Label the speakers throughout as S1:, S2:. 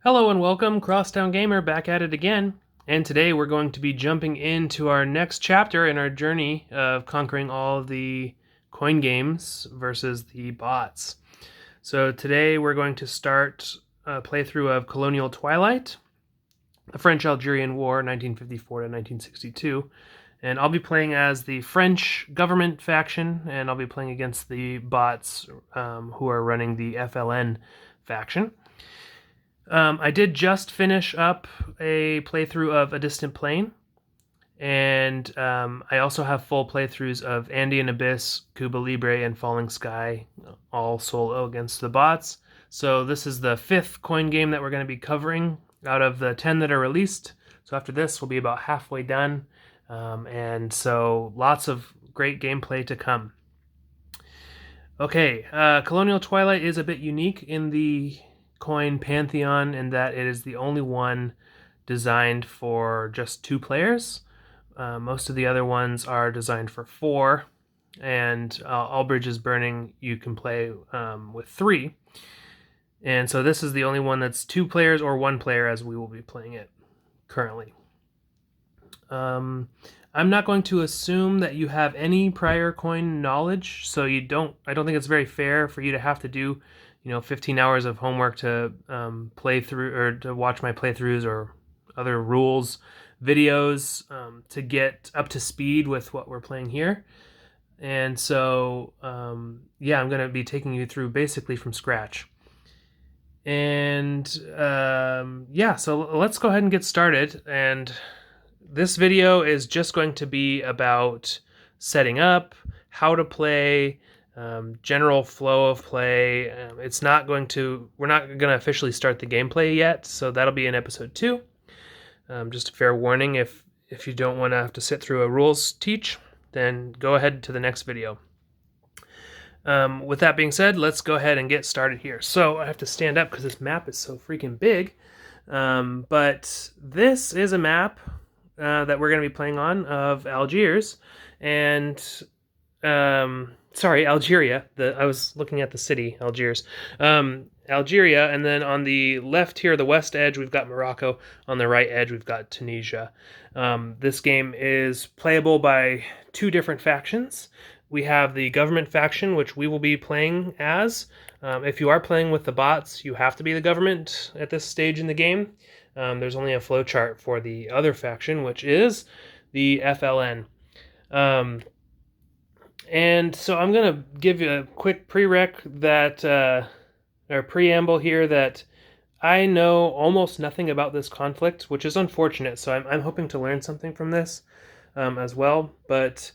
S1: Hello and welcome, Crosstown Gamer, back at it again. And today we're going to be jumping into our next chapter in our journey of conquering all of the coin games versus the bots. So today we're going to start a playthrough of Colonial Twilight, the French-Algerian War, 1954 to 1962. And I'll be playing as the French government faction, and I'll be playing against the bots who are running the FLN faction. I did just finish up a playthrough of A Distant Plane, and I also have full playthroughs of Andean Abyss, Cuba Libre, and Falling Sky, all solo against the bots. So this is the 5th coin game that we're going to be covering out of the 10 that are released. So after this, we'll be about halfway done, and so lots of great gameplay to come. Okay, Colonial Twilight is a bit unique in the coin pantheon in that it is the only one designed for just 2 players. Most of the other ones are designed for 4, and All Bridges Burning you can play with 3. And so this is the only one that's 2 players or 1 player as we will be playing it currently. I'm not going to assume that you have any prior coin knowledge, so I don't think it's very fair for you to have to do 15 hours of homework to play through or to watch my playthroughs or other rules videos to get up to speed with what we're playing here. And so, yeah, I'm going to be taking you through basically from scratch. And yeah, so let's go ahead and get started. And this video is just going to be about setting up, how to play, general flow of play. We're not going to officially start the gameplay yet, so that'll be in episode 2. Just a fair warning, if you don't want to have to sit through a rules teach, then go ahead to the next video. With that being said, let's go ahead and get started here. So I have to stand up because this map is so freaking big, but this is a map that we're going to be playing on of Algiers, and Algeria. I was looking at the city, Algiers. Algeria, and then on the left here, the west edge, we've got Morocco. On the right edge, we've got Tunisia. This game is playable by 2 different factions. We have the government faction, which we will be playing as. If you are playing with the bots, you have to be the government at this stage in the game. There's only a flowchart for the other faction, which is the FLN. And so I'm going to give you a quick or preamble here that I know almost nothing about this conflict, which is unfortunate. So I'm hoping to learn something from this as well. But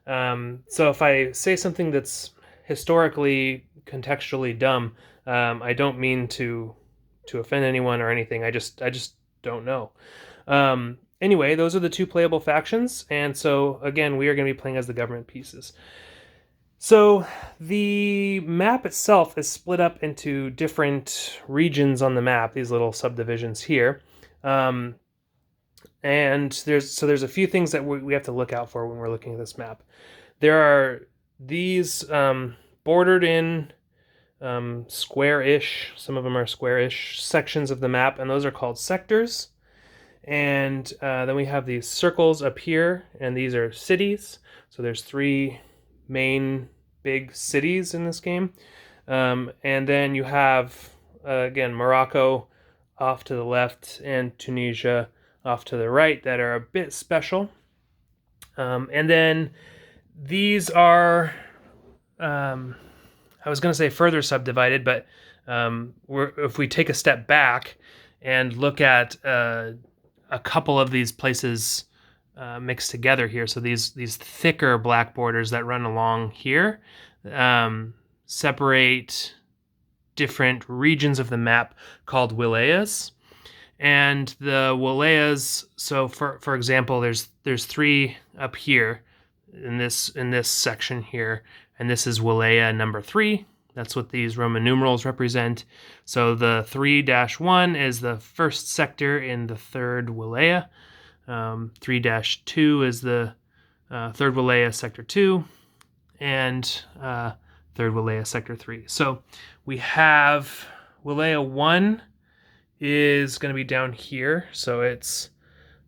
S1: so if I say something that's historically, contextually dumb, I don't mean to offend anyone or anything. I just don't know. Anyway, those are the 2 playable factions, and so again, we are going to be playing as the government pieces. So the map itself is split up into different regions on the map, these little subdivisions here. And there's a few things that we have to look out for when we're looking at this map. There are these bordered in square-ish, some of them are square-ish sections of the map, and those are called sectors. And then we have these circles up here, and these are cities. So there's 3 main big cities in this game. And then you have, again, Morocco off to the left and Tunisia off to the right that are a bit special. And then these are, I was going to say further subdivided, but if we take a step back and look at a couple of these places mixed together here. So these thicker black borders that run along here separate different regions of the map called wilayas. And the wilayas, so for example, there's 3 up here in this section here, and this is wilaya number 3. That's what these Roman numerals represent. So the 3-1 is the first sector in the 3rd wilaya. 3-2 is the 3rd wilaya, sector 2, and 3rd wilaya, sector 3. So we have wilaya 1 is going to be down here. So it's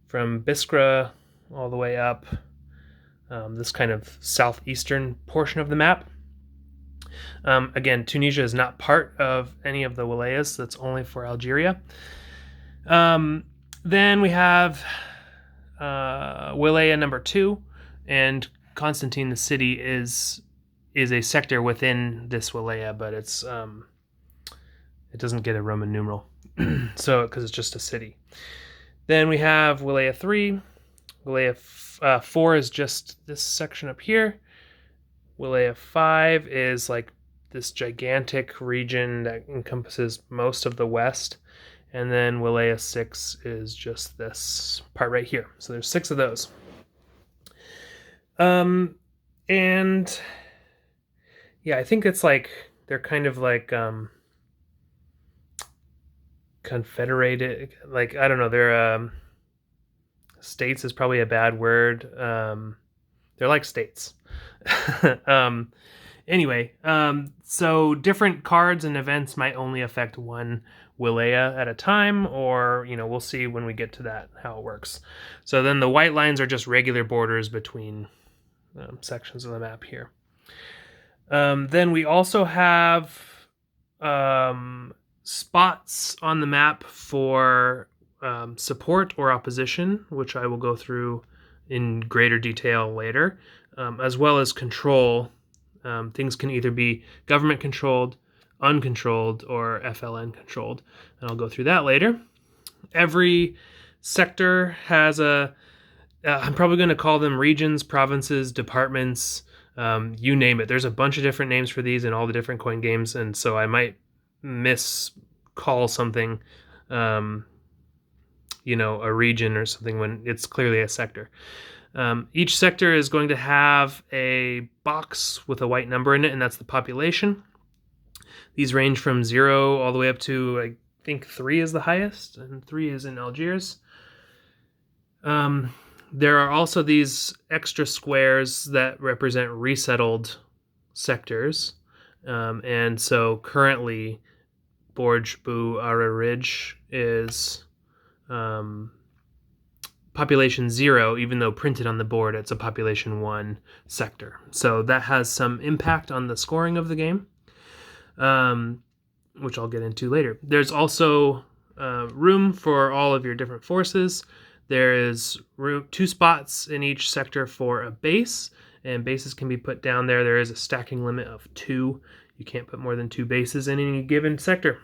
S1: from Biskra all the way up this kind of southeastern portion of the map. Again, Tunisia is not part of any of the wilayas. That's only for Algeria. Then we have wilaya number 2, and Constantine, the city, is a sector within this wilaya, but it doesn't get a Roman numeral, so because it's just a city. Then we have wilaya 3. Wilaya 4 is just this section up here. Wilaya 5 is like this gigantic region that encompasses most of the west. And then Wilaya 6 is just this part right here. So there's 6 of those. And yeah, I think it's like they're kind of like confederated. Like, I don't know, they're states is probably a bad word. They're like states. Anyway, so different cards and events might only affect one wilaya at a time, or, we'll see when we get to that how it works. So then the white lines are just regular borders between sections of the map here. Then we also have spots on the map for support or opposition, which I will go through in greater detail later, as well as control. Things can either be government controlled, uncontrolled, or FLN controlled, and I'll go through that later. Every sector has I'm probably going to call them regions, provinces, departments, you name it. There's a bunch of different names for these in all the different coin games, and so I might miscall something, a region or something when it's clearly a sector. Each sector is going to have a box with a white number in it, and that's the population. These range from 0 all the way up to, I think, 3 is the highest, and 3 is in Algiers. There are also these extra squares that represent resettled sectors. And so currently, Borj Bu Ara Ridge is population 0, even though printed on the board it's a population 1 sector. So that has some impact on the scoring of the game, which I'll get into later. There's also room for all of your different forces. There is 2 spots in each sector for a base, and bases can be put down there. There is a stacking limit of 2. You can't put more than 2 bases in any given sector.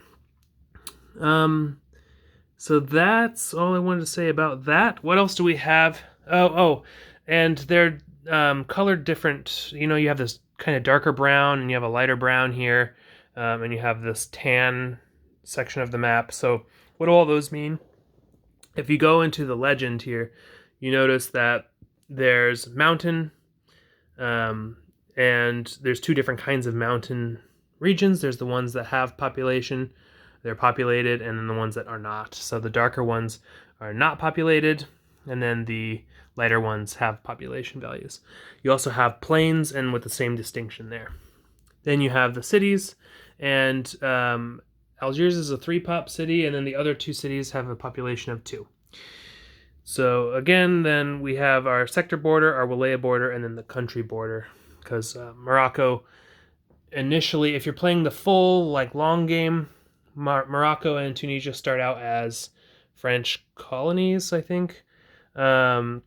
S1: So that's all I wanted to say about that. What else do we have? And they're colored different. You have this kind of darker brown, and you have a lighter brown here, and you have this tan section of the map. So what do all those mean? If you go into the legend here, you notice that there's mountain, and there's 2 different kinds of mountain regions. There's the ones that have population, they're populated, and then the ones that are not. So the darker ones are not populated, and then the lighter ones have population values. You also have plains, and with the same distinction there. Then you have the cities, and Algiers is a 3-pop city, and then the other 2 cities have a population of 2. So again, then we have our sector border, our wilaya border, and then the country border, because Morocco, initially, if you're playing the full long game, Morocco and Tunisia start out as French colonies, I think. And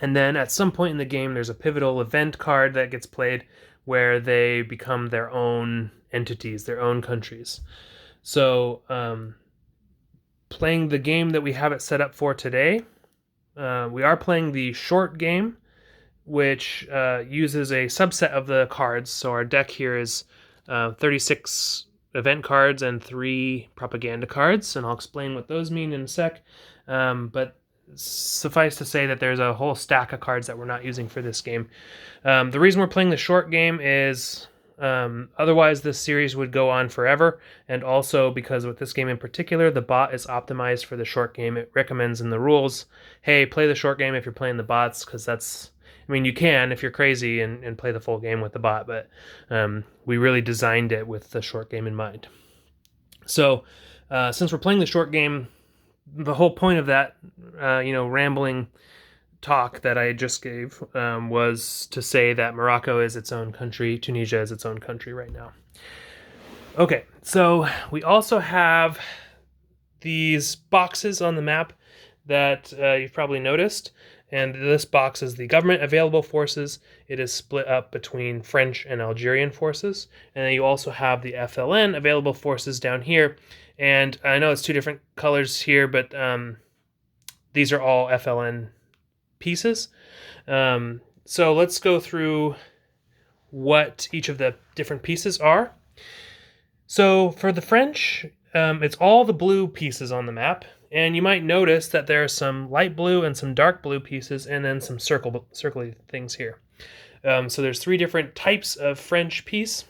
S1: then at some point in the game, there's a pivotal event card that gets played where they become their own entities, their own countries. So playing the game that we have it set up for today, we are playing the short game, which uses a subset of the cards. So our deck here is 36 event cards and 3 propaganda cards, and I'll explain what those mean in a sec. But suffice to say that there's a whole stack of cards that we're not using for this game. The reason we're playing the short game is otherwise this series would go on forever, and also because with this game in particular, the bot is optimized for the short game. It recommends in the rules, hey, play the short game if you're playing the bots, because that's, you can if you're crazy and play the full game with the bot, but we really designed it with the short game in mind. So Since we're playing the short game, the whole point of that, rambling talk that I just gave was to say that Morocco is its own country, Tunisia is its own country right now. Okay, so we also have these boxes on the map that you've probably noticed, and this box is the government available forces. It is split up between French and Algerian forces, and then you also have the FLN available forces down here, and I know it's two different colors here, but these are all FLN pieces. So let's go through what each of the different pieces are. So for the French, it's all the blue pieces on the map, and you might notice that there are some light blue and some dark blue pieces, and then some circly things here. So there's three different types of French piece.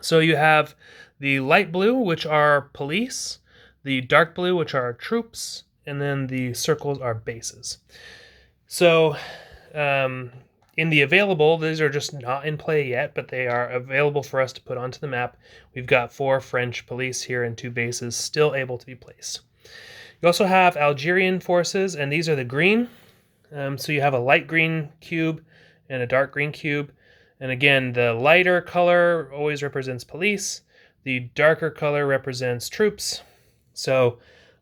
S1: So you have the light blue, which are police, the dark blue, which are troops, and then the circles are bases. So in the available, these are just not in play yet, but they are available for us to put onto the map. We've got 4 French police here and 2 bases still able to be placed. You also have Algerian forces, and these are the green. So you have a light green cube and a dark green cube. And again, the lighter color always represents police. The darker color represents troops. So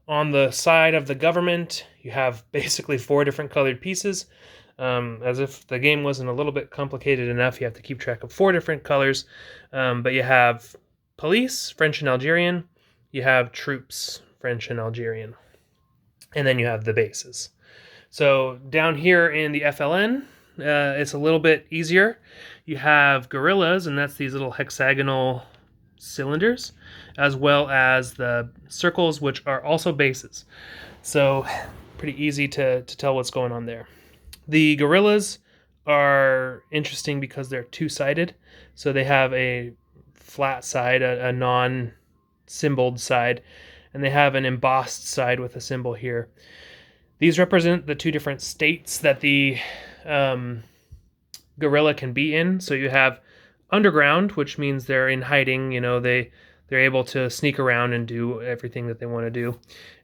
S1: on the side of the government, you have basically 4 different colored pieces. As if the game wasn't a little bit complicated enough, you have to keep track of 4 different colors. But you have police, French and Algerian. You have troops, French and Algerian. And then you have the bases. So down here in the FLN, it's a little bit easier. You have guerrillas, and that's these little hexagonal cylinders, as well as the circles, which are also bases. So pretty easy to tell what's going on there. The guerrillas are interesting because they're two-sided. So they have a flat side, a non-symboled side, and they have an embossed side with a symbol here. These represent the 2 different states that the guerrilla can be in. So you have underground, which means they're in hiding. They're able to sneak around and do everything that they want to do.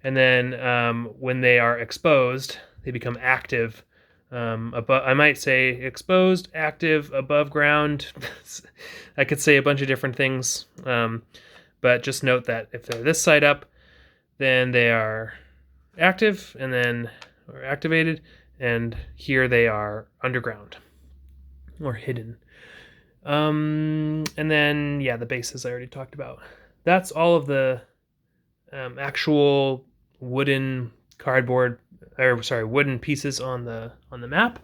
S1: And then when they are exposed, they become active. I might say exposed, active, above ground. I could say a bunch of different things, but just note that if they're this side up, then they are active and then or activated, and here they are underground or hidden. And then the bases I already talked about. That's all of the actual wooden pieces on the map.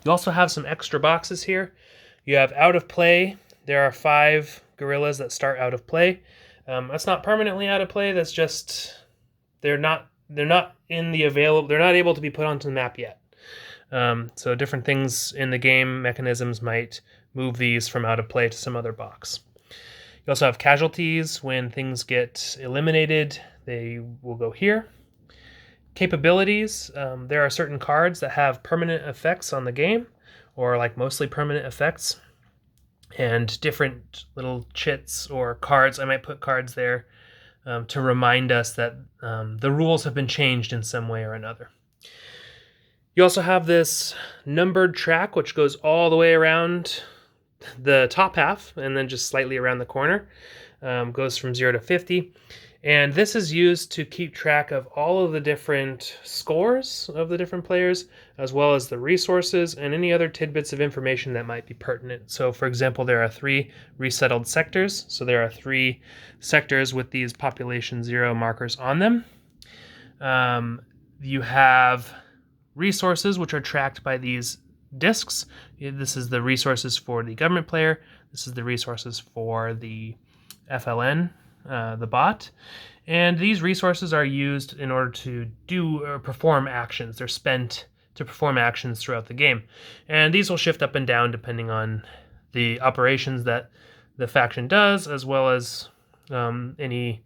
S1: You also have some extra boxes here. You have out of play. There are 5 guerrillas that start out of play. That's not permanently out of play. That's just they're not in the available. They're not able to be put onto the map yet. So different things in the game mechanisms might move these from out of play to some other box. You also have casualties. When things get eliminated, they will go here. Capabilities. There are certain cards that have permanent effects on the game, or like mostly permanent effects, and different little chits or cards. I might put cards there to remind us that the rules have been changed in some way or another. You also have this numbered track, which goes all the way around the top half and then just slightly around the corner. Goes from 0 to 50. And this is used to keep track of all of the different scores of the different players, as well as the resources and any other tidbits of information that might be pertinent. So, for example, there are 3 resettled sectors. So there are 3 sectors with these population 0 markers on them. You have resources, which are tracked by these discs. This is the resources for the government player. This is the resources for the FLN, the bot. And these resources are used in order to do or perform actions. They're spent to perform actions throughout the game. And these will shift up and down depending on the operations that the faction does, as well as any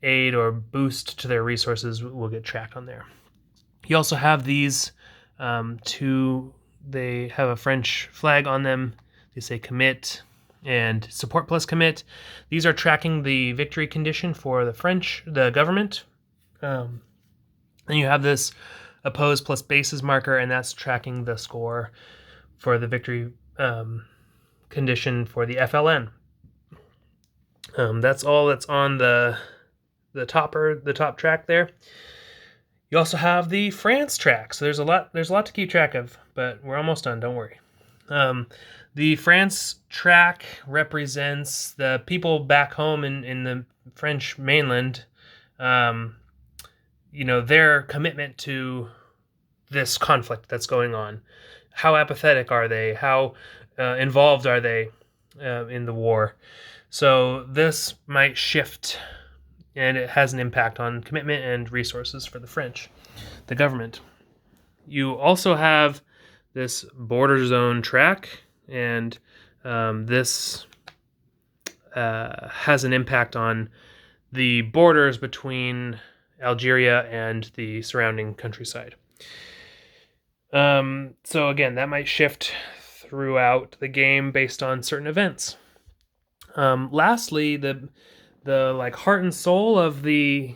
S1: aid or boost to their resources will get tracked on there. You also have these 2, they have a French flag on them. They say commit, and support plus commit. These are tracking the victory condition for the government. And you have this oppose plus bases marker, and that's tracking the score for the victory condition for the FLN. That's all that's on the top track there. You also have the France track, so there's a lot to keep track of, but we're almost done, don't worry. The France track represents the people back home in the French mainland, their commitment to this conflict that's going on. How apathetic are they? How involved are they in the war? So this might shift, and it has an impact on commitment and resources for the French, the government. You also have this border zone track, and this has an impact on the borders between Algeria and the surrounding countryside. So again, that might shift throughout the game based on certain events. Lastly, the heart and soul of the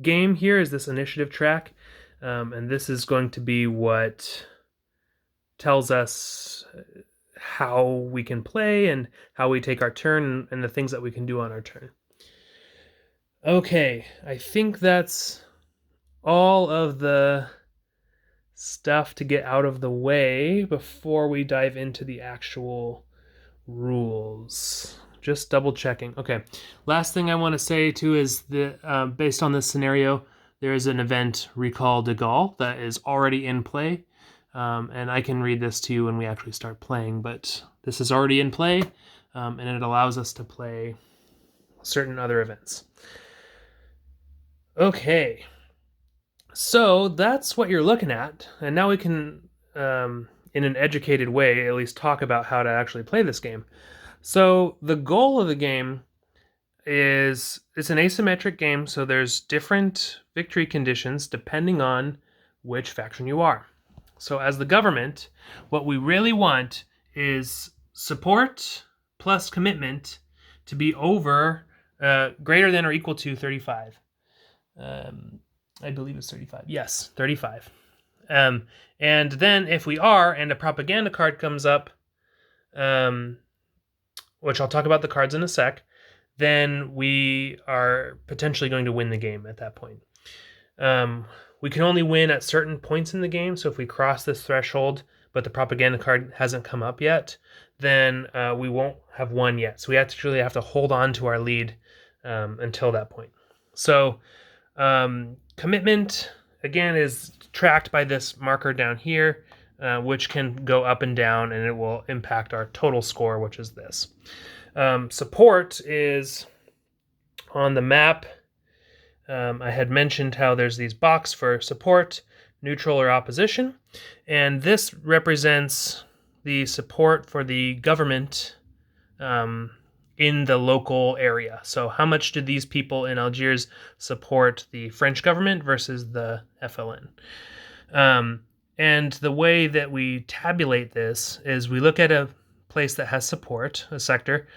S1: game here is this initiative track, and this is going to be what tells us how we can play and how we take our turn and the things that we can do on our turn. Okay, I think that's all of the stuff to get out of the way before we dive into the actual rules. Just double checking. Okay, last thing I want to say too is that based on this scenario, there is an event, Recall de Gaulle, that is already in play. And I can read this to you when we actually start playing, but this is already in play, and it allows us to play certain other events. Okay, so that's what you're looking at, and now we can, in an educated way, at least talk about how to actually play this game. So the goal of the game is, it's an asymmetric game, so there's different victory conditions depending on which faction you are. So as the government, what we really want is support plus commitment to be over, greater than or equal to 35. I believe it's 35. Yes, 35. And then if we are, and a propaganda card comes up, which I'll talk about the cards in a sec, then we are potentially going to win the game at that point. We can only win at certain points in the game, so if we cross this threshold, but the propaganda card hasn't come up yet, then we won't have won yet. So we actually have to hold on to our lead until that point. So commitment, again, is tracked by this marker down here, which can go up and down, and it will impact our total score, which is this. Support is on the map. I had mentioned how there's these boxes for support, neutral, or opposition, and this represents the support for the government in the local area. So how much do these people in Algiers support the French government versus the FLN? And the way that we tabulate this is we look at a place that has support, a sector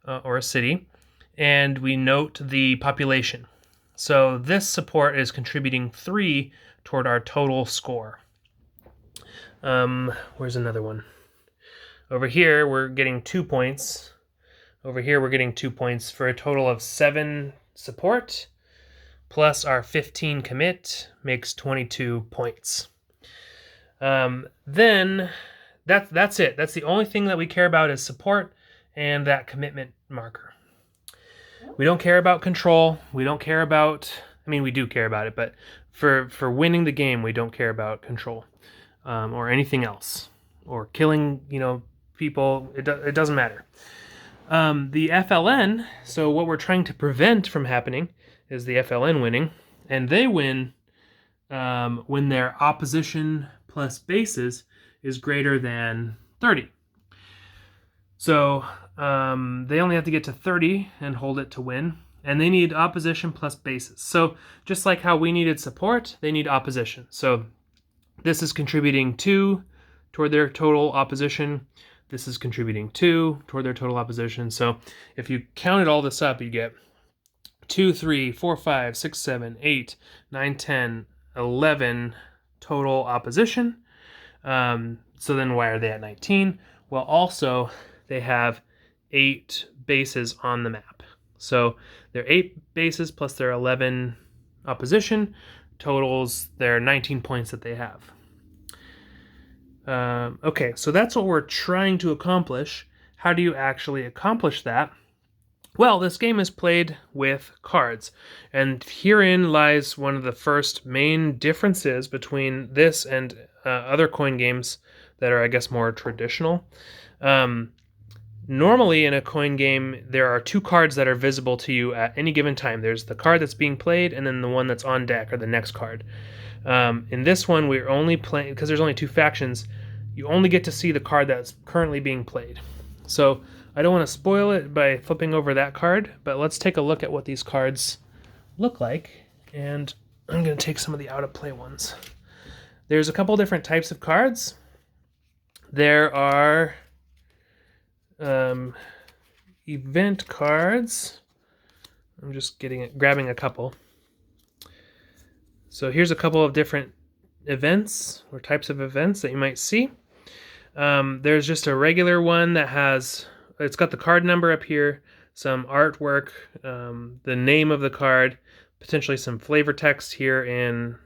S1: or a city, and we note the population. So this support is contributing 3 toward our total score. Where's another one? Over here, we're getting 2 points. Over here, we're getting 2 points for a total of 7 support, plus our 15 commit makes 22 points. Then that's it. That's the only thing that we care about is support and that commitment marker. We don't care about control. We don't care about, I mean, we do care about it, but for winning the game, we don't care about control or anything else, or killing, people. It doesn't matter. The FLN, so what we're trying to prevent from happening is the FLN winning, and they win when their opposition plus bases is greater than 30. So they only have to get to 30 and hold it to win, and they need opposition plus bases. So just like how we needed support, they need opposition. So this is contributing 2 toward their total opposition. This is contributing 2 toward their total opposition. So if you counted all this up, you get 2, 3, 4, 5, 6, 7, 8, 9, 10, 11 total opposition. So then why are they at 19? Well, also they have 8 bases on the map. So their 8 bases plus their 11 opposition totals their 19 points that they have. Okay, so that's what we're trying to accomplish. How do you actually accomplish that? Well, this game is played with cards, and herein lies one of the first main differences between this and other coin games that are, I guess, more traditional. Normally in a coin game, there are 2 cards that are visible to you at any given time. There's the card that's being played, and then the one that's on deck, or the next card. In this one, we're only playing, because there's only 2 factions, you only get to see the card that's currently being played. So I don't want to spoil it by flipping over that card, but let's take a look at what these cards look like, and I'm going to take some of the out-of-play ones. There's a couple different types of cards. There are event cards. I'm just grabbing a couple. So here's a couple of different events or types of events that you might see. There's just a regular one that it's got the card number up here, some artwork, the name of the card, potentially some flavor text here in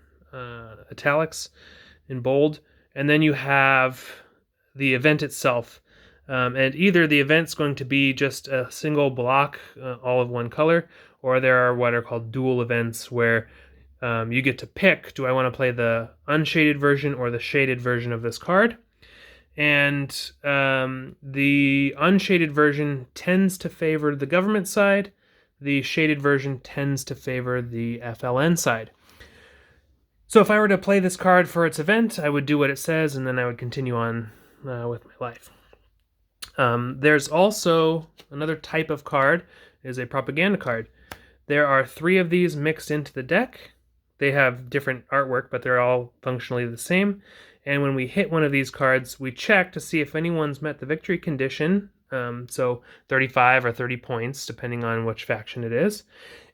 S1: italics, in bold, and then you have the event itself. And either the event's going to be just a single block, all of one color, or there are what are called dual events where you get to pick, do I want to play the unshaded version or the shaded version of this card? And the unshaded version tends to favor the government side. The shaded version tends to favor the FLN side. So if I were to play this card for its event, I would do what it says, and then I would continue on with my life. There's also another type of card, is a propaganda card. There are 3 of these mixed into the deck. They have different artwork, but they're all functionally the same. And when we hit one of these cards, we check to see if anyone's met the victory condition, so 35 or 30 points, depending on which faction it is.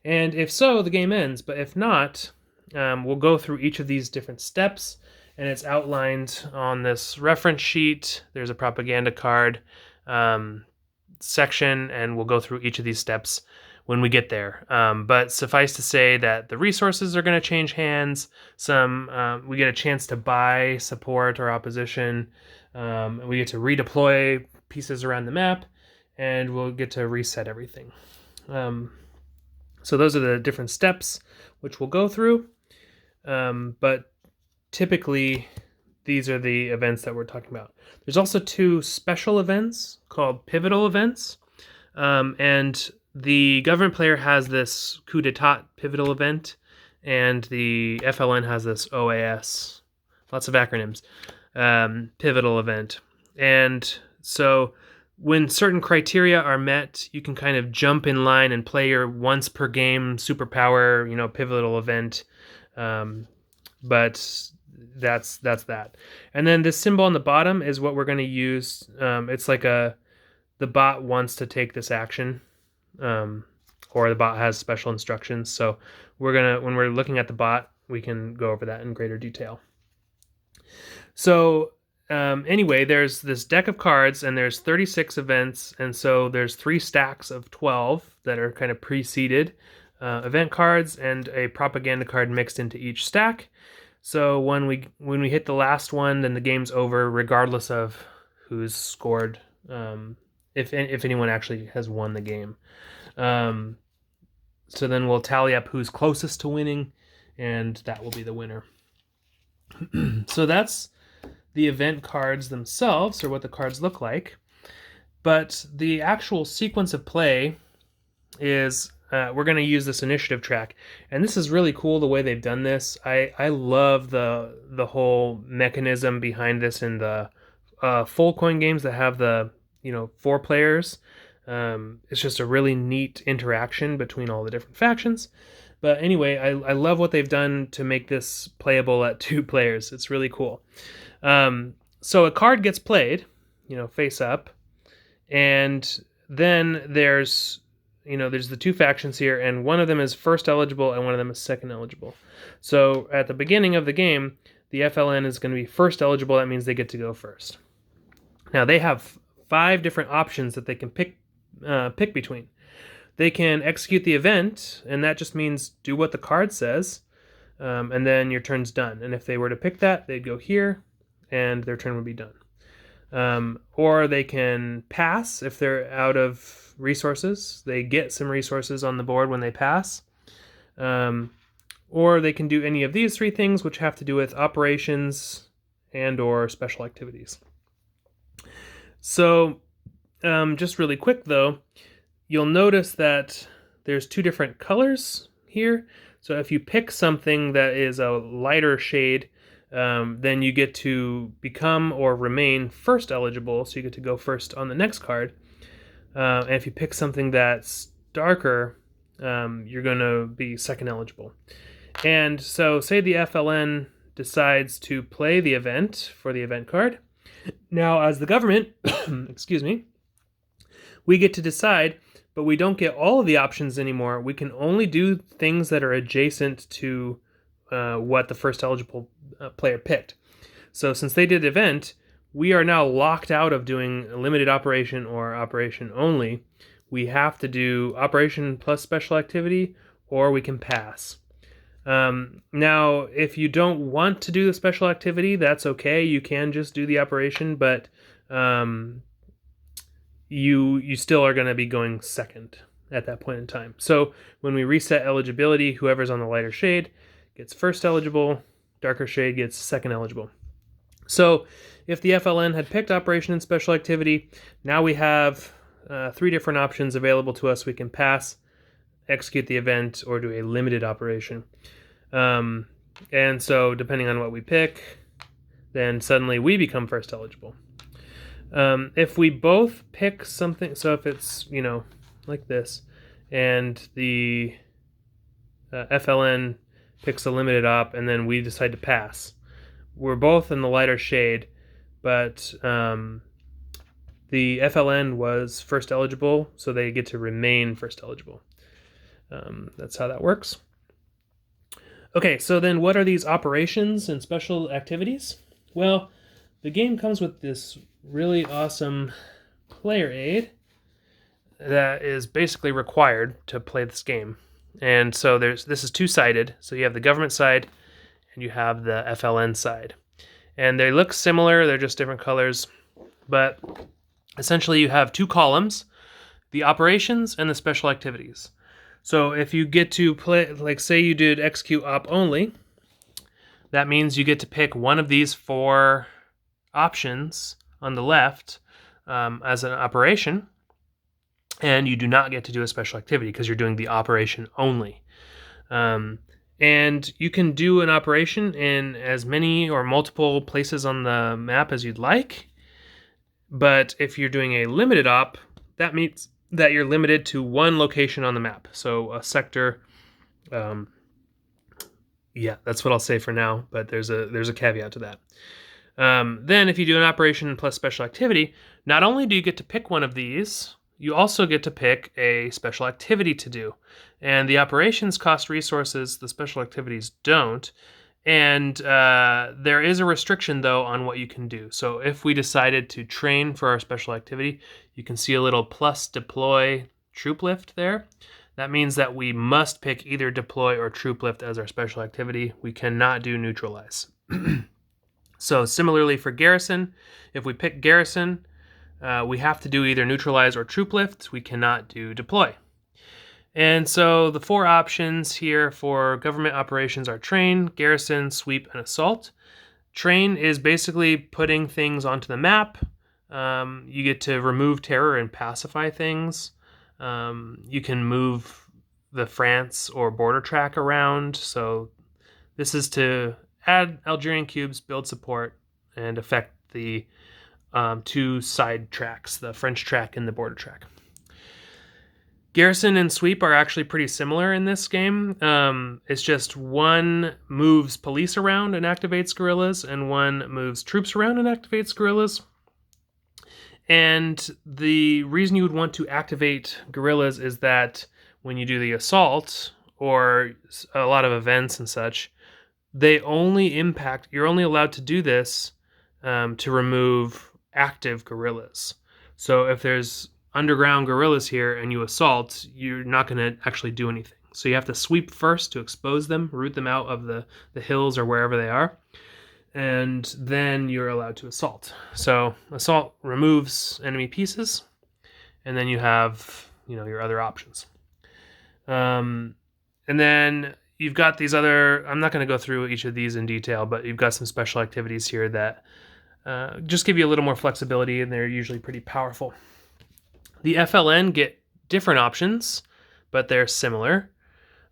S1: And if so, the game ends. But if not, we'll go through each of these different steps, and it's outlined on this reference sheet. There's a propaganda card section, and we'll go through each of these steps when we get there. But suffice to say that the resources are going to change hands. We get a chance to buy support or opposition. We get to redeploy pieces around the map, and we'll get to reset everything. So those are the different steps which we'll go through. But typically, these are the events that we're talking about. There's also 2 special events called pivotal events. And the government player has this coup d'etat pivotal event, and the FLN has this OAS, lots of acronyms, pivotal event. And so when certain criteria are met, you can kind of jump in line and play your once per game superpower, pivotal event. But that's that. And then this symbol on the bottom is what we're going to use. It's like the bot wants to take this action. Or the bot has special instructions. So when we're looking at the bot, we can go over that in greater detail. So anyway, there's this deck of cards, and there's 36 events, and so there's 3 stacks of 12 that are kind of preceded event cards, and a propaganda card mixed into each stack. So when we hit the last one, then the game's over, regardless of who's scored. If anyone actually has won the game. So then we'll tally up who's closest to winning, and that will be the winner. So that's the event cards themselves, or what the cards look like. But the actual sequence of play is, we're going to use this initiative track. And this is really cool the way they've done this. I love the whole mechanism behind this in the full coin games that have the 4 players. It's just a really neat interaction between all the different factions. But anyway, I love what they've done to make this playable at 2 players. It's really cool. So a card gets played. face up. And then there's the two factions here, and one of them is first eligible and one of them is second eligible. So at the beginning of the game, the FLN is going to be first eligible. That means they get to go first. Now they have 5 different options that they can pick between. They can execute the event, and that just means do what the card says, and then your turn's done. And if they were to pick that, they'd go here, and their turn would be done. Or they can pass if they're out of resources. They get some resources on the board when they pass. Or they can do any of these 3 things, which have to do with operations and or special activities. So just really quick though, you'll notice that there's 2 different colors here. So if you pick something that is a lighter shade, then you get to become or remain first eligible, so you get to go first on the next card. And if you pick something that's darker, you're going to be second eligible. And so say the FLN decides to play the event for the event card. Now, as the government, excuse me, we get to decide, but we don't get all of the options anymore. We can only do things that are adjacent to what the first eligible player picked. So since they did event, we are now locked out of doing a limited operation or operation only. We have to do operation plus special activity, or we can pass. Now, if you don't want to do the special activity, that's okay. You can just do the operation, but you still are going to be going second at that point in time. So when we reset eligibility, whoever's on the lighter shade gets first eligible, darker shade gets second eligible. So if the FLN had picked operation and special activity, now we have 3 different options available to us. We can pass, execute the event, or do a limited operation. And so depending on what we pick, then suddenly we become first eligible. If we both pick something, so if it's, like this, and the FLN picks a limited op, and then we decide to pass, we're both in the lighter shade, but the FLN was first eligible, so they get to remain first eligible. That's how that works. Okay, so then what are these operations and special activities? Well, the game comes with this really awesome player aid that is basically required to play this game. And so this is 2-sided. So you have the government side and you have the FLN side. And they look similar, they're just different colors. But essentially you have 2 columns, the operations and the special activities. So if you get to play, like say you did execute op only, that means you get to pick one of these 4 options on the left as an operation, and you do not get to do a special activity because you're doing the operation only. And you can do an operation in as many or multiple places on the map as you'd like, but if you're doing a limited op, that means that you're limited to 1 location on the map. So a sector, yeah, that's what I'll say for now, but there's a caveat to that. Then if you do an operation plus special activity, not only do you get to pick one of these, you also get to pick a special activity to do. And the operations cost resources, the special activities don't. And there is a restriction, though, on what you can do. So if we decided to train for our special activity, you can see a little plus deploy troop lift there. That means that we must pick either deploy or troop lift as our special activity. We cannot do neutralize. So similarly for garrison, if we pick garrison, we have to do either neutralize or troop lift. We cannot do deploy. And so the 4 options here for government operations are train, garrison, sweep, and assault. Train is basically putting things onto the map. You get to remove terror and pacify things. You can move the France or border track around. So this is to add Algerian cubes, build support, and affect the 2 side tracks, the French track and the border track. Garrison and sweep are actually pretty similar in this game. It's just one moves police around and activates guerrillas, and one moves troops around and activates guerrillas. And the reason you would want to activate guerrillas is that when you do the assault or a lot of events and such, they only impact, you're only allowed to do this to remove active guerrillas. So if there's underground guerrillas here and you assault, you're not going to actually do anything. So you have to sweep first to expose them, root them out of the hills or wherever they are, and then you're allowed to assault. So assault removes enemy pieces, and then you have, your other options. And then you've got these other, I'm not going to go through each of these in detail, but you've got some special activities here that just give you a little more flexibility, and they're usually pretty powerful. The FLN get different options, but they're similar.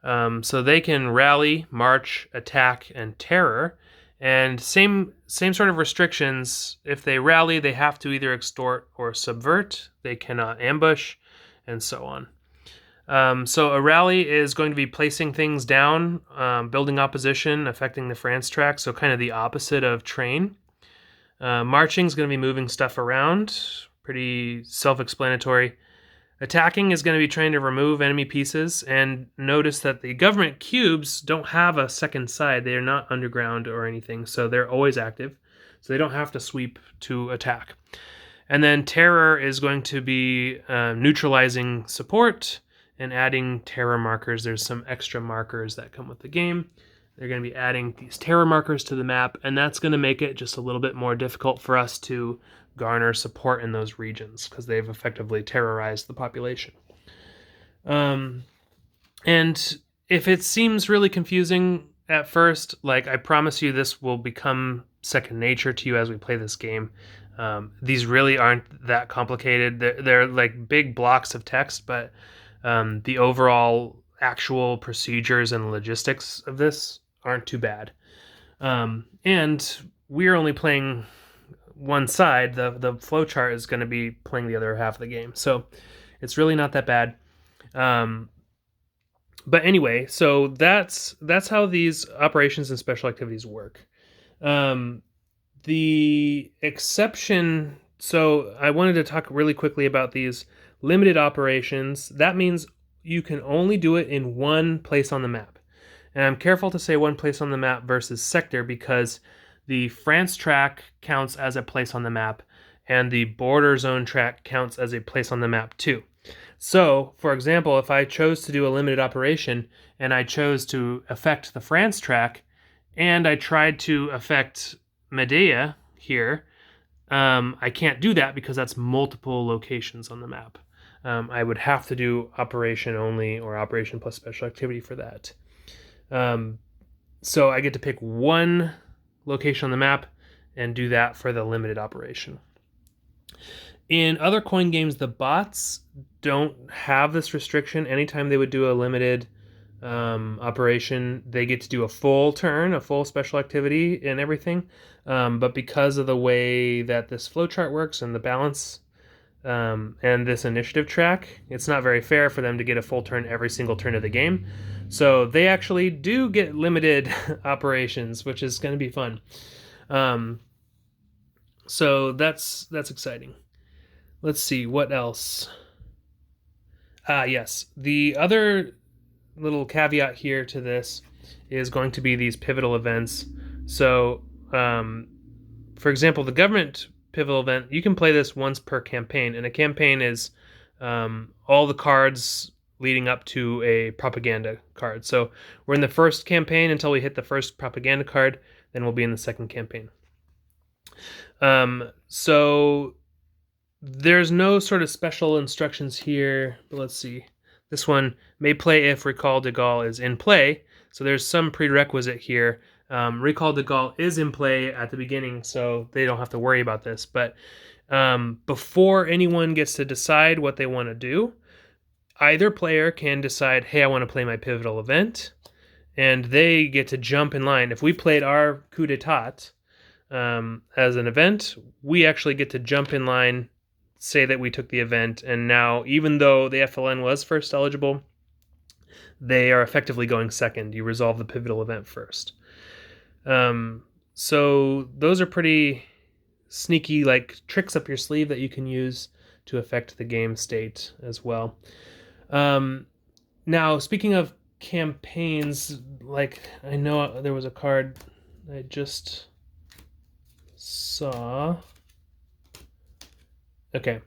S1: So they can rally, march, attack, and terror. And same sort of restrictions. If they rally, they have to either extort or subvert. They cannot ambush, and so on. So a rally is going to be placing things down, building opposition, affecting the France track, so kind of the opposite of train. Marching is going to be moving stuff around, pretty self-explanatory. Attacking is going to be trying to remove enemy pieces, and notice that the government cubes don't have a second side. They are not underground or anything, so they're always active, so they don't have to sweep to attack. And then terror is going to be neutralizing support and adding terror markers. There's some extra markers that come with the game. They're going to be adding these terror markers to the map, and that's going to make it just a little bit more difficult for us to garner support in those regions because they've effectively terrorized the population. And if it seems really confusing at first, I promise you this will become second nature to you as we play this game. These really aren't that complicated. They're like big blocks of text, but the overall actual procedures and logistics of this aren't too bad. And we're only playing one side. The flowchart is going to be playing the other half of the game, so it's really not that bad. But anyway, so that's how these operations and special activities work. The exception, so I wanted to talk really quickly about these limited operations. That means you can only do it in one place on the map. And I'm careful to say one place on the map versus sector because the France track counts as a place on the map, and the border zone track counts as a place on the map too. So, for example, if I chose to do a limited operation and I chose to affect the France track, and I tried to affect Medea here, I can't do that because that's multiple locations on the map. I would have to do operation only or operation plus special activity for that. So I get to pick one location on the map and do that for the limited operation. In other coin games, the bots don't have this restriction. Anytime they would do a limited operation, they get to do a full turn, a full special activity and everything. But because of the way that this flowchart works and the balance and this initiative track, it's not very fair for them to get a full turn every single turn of the game. So they actually do get limited operations, which is going to be fun. So that's exciting. Let's see, what else? Yes, the other little caveat here to this is going to be these pivotal events. So, for example, the government pivotal event, you can play this once per campaign, and a campaign is all the cards leading up to a propaganda card. So we're in the first campaign until we hit the first propaganda card, then we'll be in the second campaign. So there's no sort of special instructions here, but let's see. This one may play if Recall de Gaulle is in play. So there's some prerequisite here. Recall de Gaulle is in play at the beginning, so they don't have to worry about this. But before anyone gets to decide what they want to do, either player can decide, hey, I want to play my pivotal event, and they get to jump in line. If we played our coup d'etat as an event, we actually get to jump in line, say that we took the event, and now, even though the FLN was first eligible, they are effectively going second. You resolve the pivotal event first. So those are pretty sneaky like tricks up your sleeve that you can use to affect the game state as well. Now, speaking of campaigns, like I know there was a card I just saw. Okay.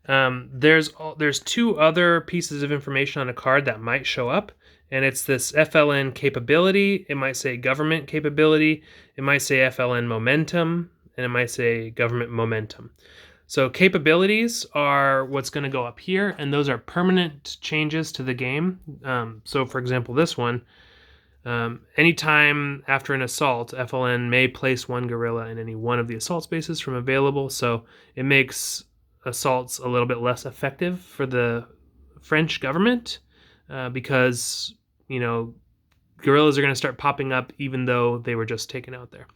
S1: There's two other pieces of information on a card that might show up, and it's this FLN capability. It might say government capability. It might say FLN momentum, and it might say government momentum. So capabilities are what's going to go up here, and those are permanent changes to the game. So for example, this one, anytime after an assault, FLN may place one guerrilla in any one of the assault spaces from available. So it makes assaults a little bit less effective for the French government because, guerrillas are going to start popping up even though they were just taken out there.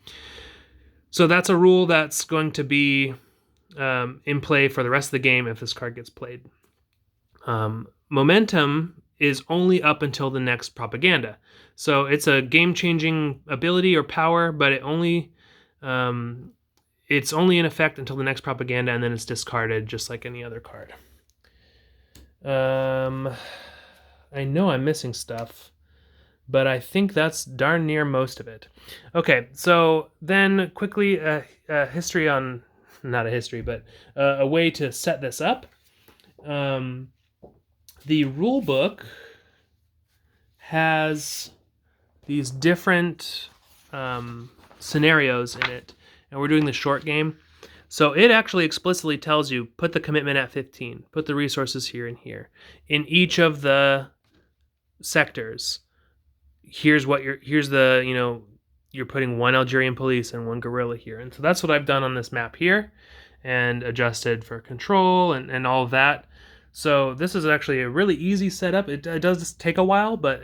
S1: So that's a rule that's going to be in play for the rest of the game if this card gets played. Momentum is only up until the next propaganda. So it's a game-changing ability or power, but it's only in effect until the next propaganda, and then it's discarded just like any other card. I know I'm missing stuff, but I think that's darn near most of it. Okay, so then quickly a history on, not a history, but a way to set this up. The rule book has these different scenarios in it, and we're doing the short game. So it actually explicitly tells you, put the commitment at 15, put the resources here and here. In each of the sectors, you're putting one Algerian police and one guerrilla here. And so that's what I've done on this map here, and adjusted for control and all of that. So this is actually a really easy setup. It does take a while, but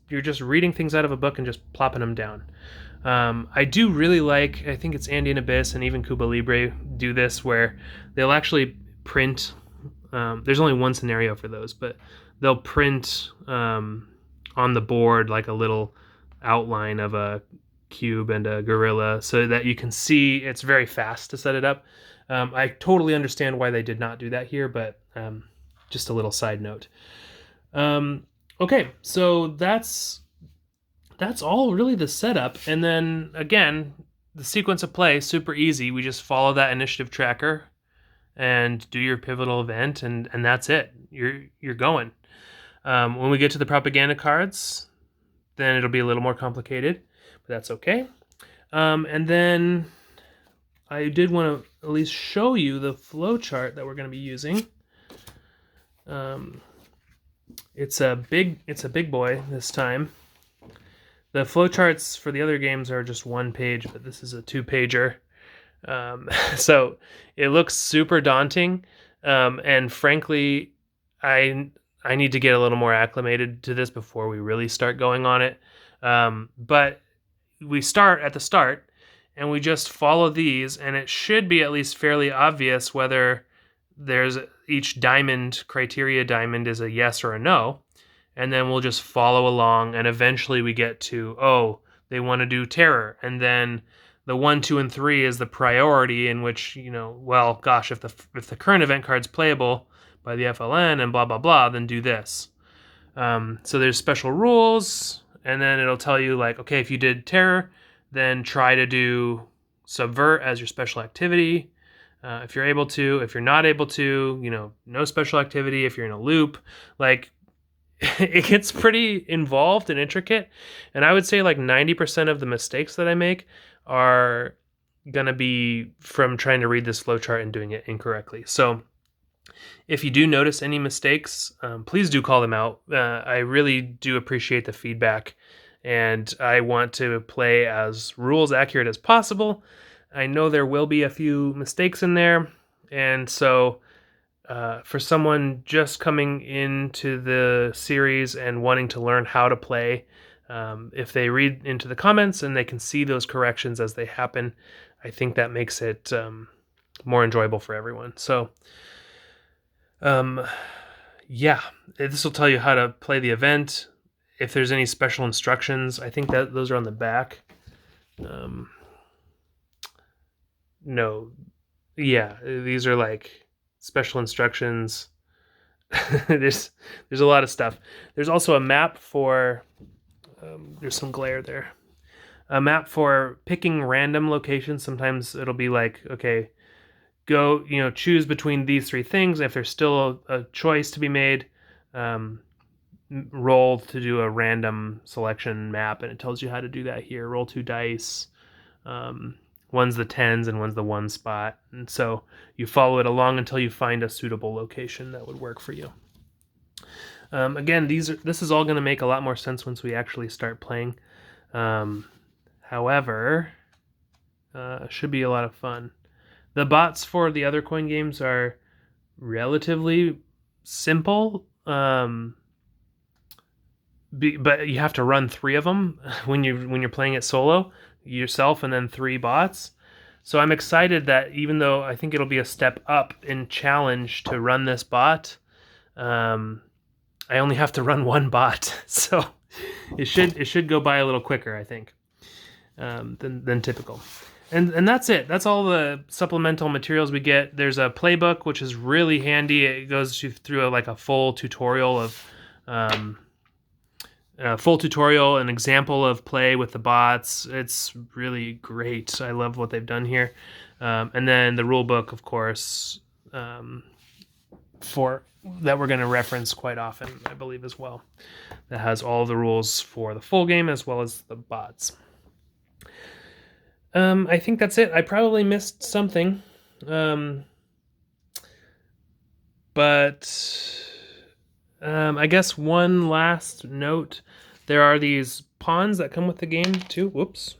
S1: you're just reading things out of a book and just plopping them down. I do really like, I think it's Andean Abyss and even Cuba Libre do this, where they'll actually print, there's only one scenario for those, but they'll print on the board like a little outline of a cube and a gorilla so that you can see. It's very fast to set it up. I totally understand why they did not do that here, but just a little side note. Okay, so that's all really the setup. And then again, the sequence of play is super easy. We just follow that initiative tracker and do your pivotal event, and that's it. You're going. When we get to the propaganda cards, then it'll be a little more complicated, but that's okay. And then I did want to at least show you the flowchart that we're going to be using. It's a big boy this time. The flowcharts for the other games are just one page, but this is a 2-pager. So it looks super daunting, and frankly, I need to get a little more acclimated to this before we really start going on it. But we start at the start, and we just follow these, and it should be at least fairly obvious whether there's each criteria diamond is a yes or a no. And then we'll just follow along, and eventually we get to, they want to do terror. And then the 1, 2, and 3 is the priority, in which, if the current event card's playable by the FLN and blah, blah, blah, then do this. So there's special rules, and then it'll tell you, like, okay, if you did terror, then try to do subvert as your special activity. If you're able to. If you're not able to, no special activity. If you're in a loop, like, it gets pretty involved and intricate. And I would say like 90% of the mistakes that I make are going to be from trying to read this flowchart and doing it incorrectly. So if you do notice any mistakes, please do call them out. I really do appreciate the feedback, and I want to play as rules accurate as possible. I know there will be a few mistakes in there, and so for someone just coming into the series and wanting to learn how to play, if they read into the comments and they can see those corrections as they happen, I think that makes it more enjoyable for everyone. So, this will tell you how to play the event. If there's any special instructions, I think that those are on the back. No, Yeah, these are like special instructions. there's a lot of stuff. There's also a map for there's some glare there. A map for picking random locations. Sometimes it'll be like, okay, go, choose between these three things. If there's still a choice to be made, roll to do a random selection map, and it tells you how to do that here. Roll 2 dice. One's the 10s and one's the 1 spot. And so you follow it along until you find a suitable location that would work for you. Again, this is all going to make a lot more sense once we actually start playing. However, should be a lot of fun. The bots for the other coin games are relatively simple, but you have to run 3 of them when you're playing it solo, yourself and then 3 bots. So I'm excited that even though I think it'll be a step up in challenge to run this bot, I only have to run 1 bot, so it should go by a little quicker, I think, than typical. And that's it. That's all the supplemental materials we get. There's a playbook, which is really handy. It goes through a full tutorial of an example of play with the bots. It's really great. I love what they've done here. And then the rule book, of course, for that we're going to reference quite often, I believe, as well. That has all the rules for the full game as well as the bots. I think that's it. I probably missed something. But I guess one last note. There are these pawns that come with the game too. Whoops.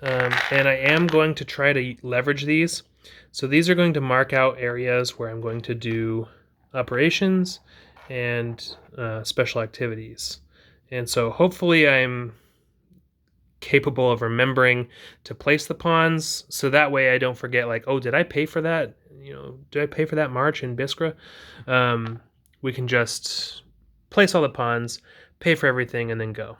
S1: And I am going to try to leverage these. So these are going to mark out areas where I'm going to do operations and special activities. And so hopefully I'm capable of remembering to place the pawns, so that way I don't forget, like, oh, did I pay for that? Did I pay for that march in Biskra? We can just place all the pawns, pay for everything, and then go.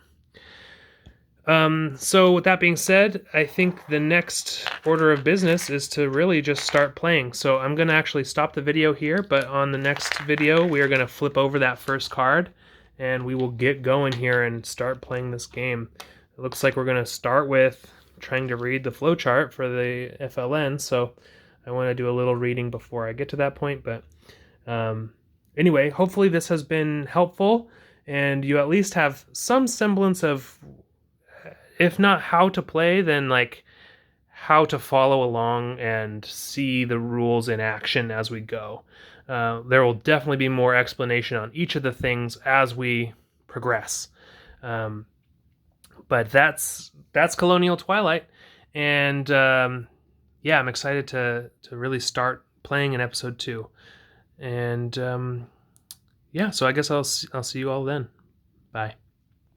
S1: So with that being said, I think the next order of business is to really just start playing. So I'm going to actually stop the video here, but on the next video, we are going to flip over that first card, and we will get going here and start playing this game. It looks like we're going to start with trying to read the flowchart for the FLN, so I want to do a little reading before I get to that point. But anyway, hopefully this has been helpful, and you at least have some semblance of, if not how to play, then like how to follow along and see the rules in action as we go. There will definitely be more explanation on each of the things as we progress. But that's Colonial Twilight, and yeah, I'm excited to really start playing in episode 2. And yeah, so I guess I'll see you all then. Bye.